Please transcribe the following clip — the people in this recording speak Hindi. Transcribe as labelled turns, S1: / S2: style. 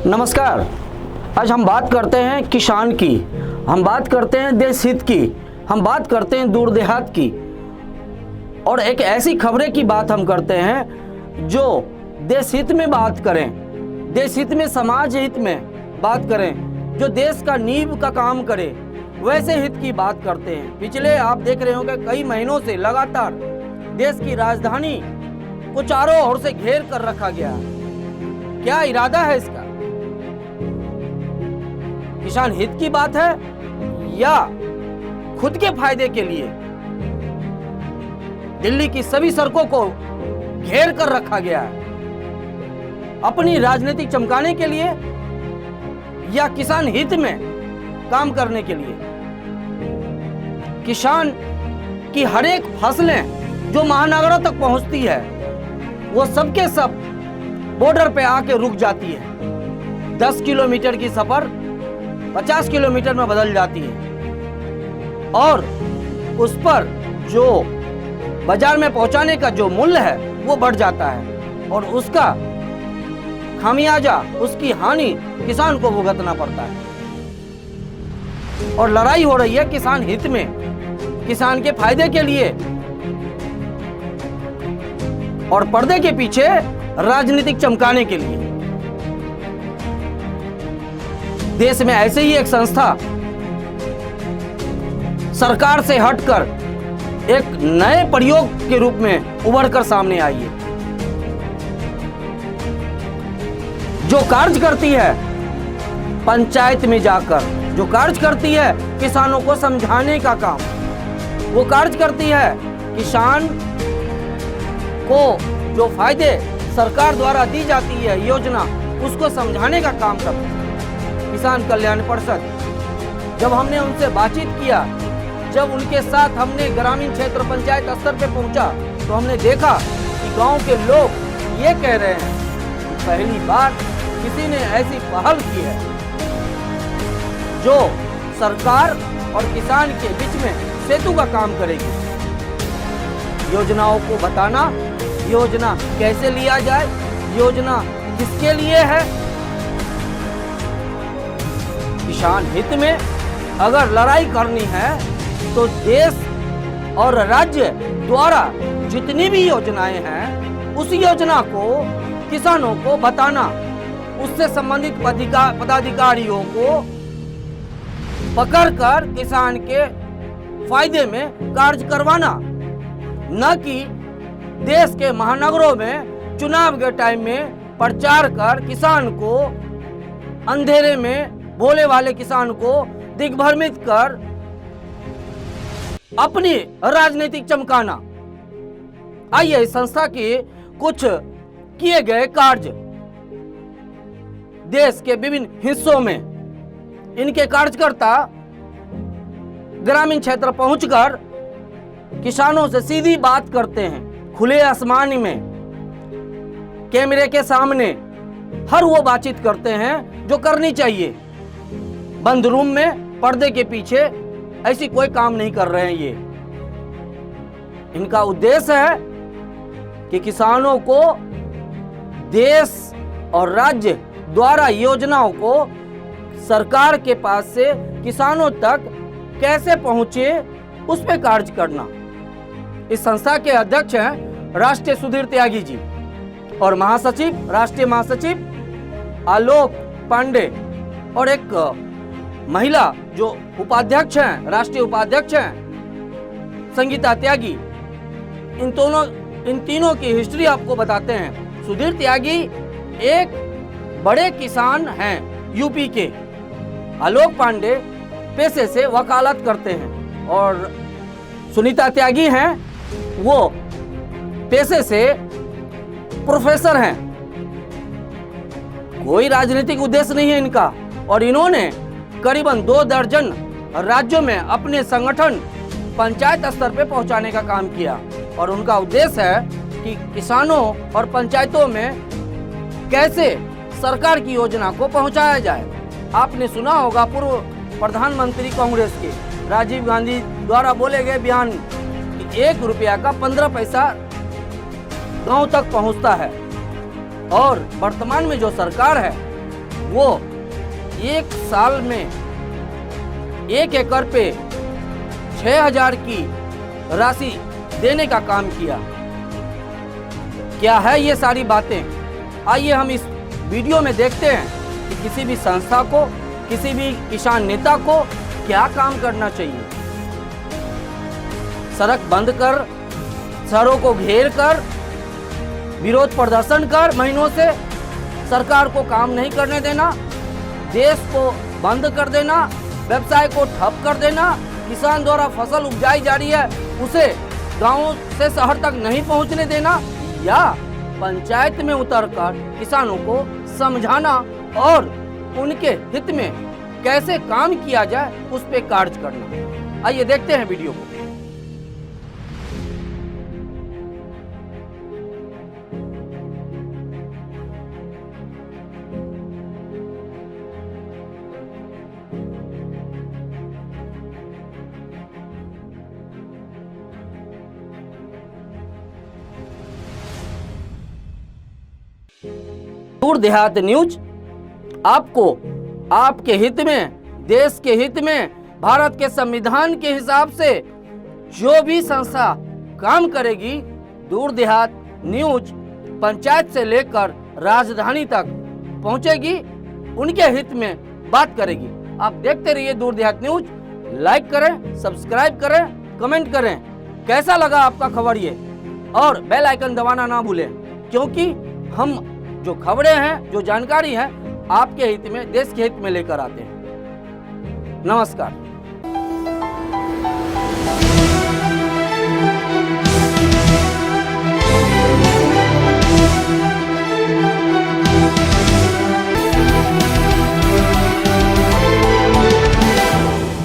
S1: नमस्कार। आज हम बात करते हैं किसान की, हम बात करते हैं देश हित की, हम बात करते हैं दूर देहात की, और एक ऐसी खबरें की बात हम करते हैं जो देश हित में बात करें, देश हित में, समाज हित में बात करें, जो देश का नींव का काम करे, वैसे हित की बात करते हैं। पिछले आप देख रहे होंगे कई महीनों से लगातार देश की राजधानी को चारों ओर से घेर कर रखा गया है। क्या इरादा है इसका? किसान हित की बात है या खुद के फायदे के लिए दिल्ली की सभी सड़कों को घेर कर रखा गया है? अपनी राजनीति चमकाने के लिए या किसान हित में काम करने के लिए? किसान की हर एक फसलें जो महानगरों तक पहुंचती है वो सबके सब बॉर्डर पे आके रुक जाती है। 10 किलोमीटर की सफर 50 किलोमीटर में बदल जाती है और उस पर जो बाजार में पहुंचाने का जो मूल्य है वो बढ़ जाता है और उसका खामियाजा, उसकी हानि किसान को भुगतना पड़ता है। और लड़ाई हो रही है किसान हित में, किसान के फायदे के लिए, और पर्दे के पीछे राजनीतिक चमकाने के लिए। देश में ऐसे ही एक संस्था सरकार से हटकर एक नए प्रयोग के रूप में उभर कर सामने आई है, जो कार्य करती है पंचायत में जाकर, जो कार्य करती है किसानों को समझाने का काम, वो कार्य करती है किसान को जो फायदे सरकार द्वारा दी जाती है योजना, उसको समझाने का काम करती है किसान कल्याण परिषद। जब हमने उनसे बातचीत किया, जब उनके साथ हमने ग्रामीण क्षेत्र पंचायत स्तर पे पहुंचा, तो हमने देखा कि गांव के लोग ये कह रहे हैं कि पहली बार किसी ने ऐसी पहल की है जो सरकार और किसान के बीच में सेतु का काम करेगी। योजनाओं को बताना, योजना कैसे लिया जाए, योजना किसके लिए है। किसान हित में अगर लड़ाई करनी है तो देश और राज्य द्वारा जितनी भी योजनाएं हैं उस योजना को किसानों को बताना, उससे संबंधित पदाधिकारियों को पकड़कर किसान के फायदे में कार्य करवाना, न कि देश के महानगरों में चुनाव के टाइम में प्रचार कर किसान को अंधेरे में, भोले वाले किसान को दिग्भ्रमित कर अपनी राजनीतिक चमकाना। आइए इस संस्था के कुछ किए गए कार्य, देश के विभिन्न हिस्सों में इनके कार्यकर्ता ग्रामीण क्षेत्र पहुंचकर किसानों से सीधी बात करते हैं, खुले आसमान में, कैमरे के सामने हर वो बातचीत करते हैं जो करनी चाहिए। बंद रूम में पर्दे के पीछे ऐसी कोई काम नहीं कर रहे हैं ये। इनका उद्देश्य है कि किसानों को देश और राज्य द्वारा योजनाओं को सरकार के पास से किसानों तक कैसे पहुंचे उस पर कार्य करना। इस संस्था के अध्यक्ष हैं राष्ट्रीय सुधीर त्यागी जी और महासचिव, राष्ट्रीय महासचिव आलोक पांडे, और एक महिला जो उपाध्यक्ष हैं, राष्ट्रीय उपाध्यक्ष हैं संगीता त्यागी। इन तीनों की हिस्ट्री आपको बताते हैं। सुधीर त्यागी एक बड़े किसान हैं यूपी के, आलोक पांडे पेशे से वकालत करते हैं, और सुनीता त्यागी हैं वो पेशे से प्रोफेसर हैं। कोई राजनीतिक उद्देश्य नहीं है इनका, और इन्होंने करीबन 2 दर्जन राज्यों में अपने संगठन पंचायत स्तर पे पहुंचाने का काम किया, और उनका उद्देश्य है कि किसानों और पंचायतों में कैसे सरकार की योजना को पहुंचाया जाए। आपने सुना होगा पूर्व प्रधानमंत्री कांग्रेस के राजीव गांधी द्वारा बोले गए बयान कि 1 रुपया का 15 पैसा गांव तक पहुंचता है, और वर्तमान में जो सरकार है वो एक साल में 1 एकड़ पे 6000 की राशि देने का काम किया। क्या है ये सारी बातें? आइए हम इस वीडियो में देखते हैं कि किसी भी संस्था को, किसी भी किसान नेता को क्या काम करना चाहिए। सड़क बंद कर, शहरों को घेर कर, विरोध प्रदर्शन कर महीनों से सरकार को काम नहीं करने देना, देश को बंद कर देना, व्यवसाय को ठप कर देना, किसान द्वारा फसल उपजाई जा रही है उसे गांव से शहर तक नहीं पहुंचने देना, या पंचायत में उतरकर किसानों को समझाना और उनके हित में कैसे काम किया जाए उस पे कार्य करना। आइए देखते हैं वीडियो को। दूर देहात न्यूज आपको आपके हित में, देश के हित में, भारत के संविधान के हिसाब से जो भी संस्था काम करेगी, दूर देहात न्यूज पंचायत से लेकर राजधानी तक पहुंचेगी, उनके हित में बात करेगी। आप देखते रहिए दूर देहात न्यूज। लाइक करें, सब्सक्राइब करें, कमेंट करें कैसा लगा आपका खबर ये, और बेल आइकन दबाना ना भूलें, क्योंकि हम जो खबरें हैं, जो जानकारी है, आपके हित में, देश के हित में लेकर आते हैं। नमस्कार।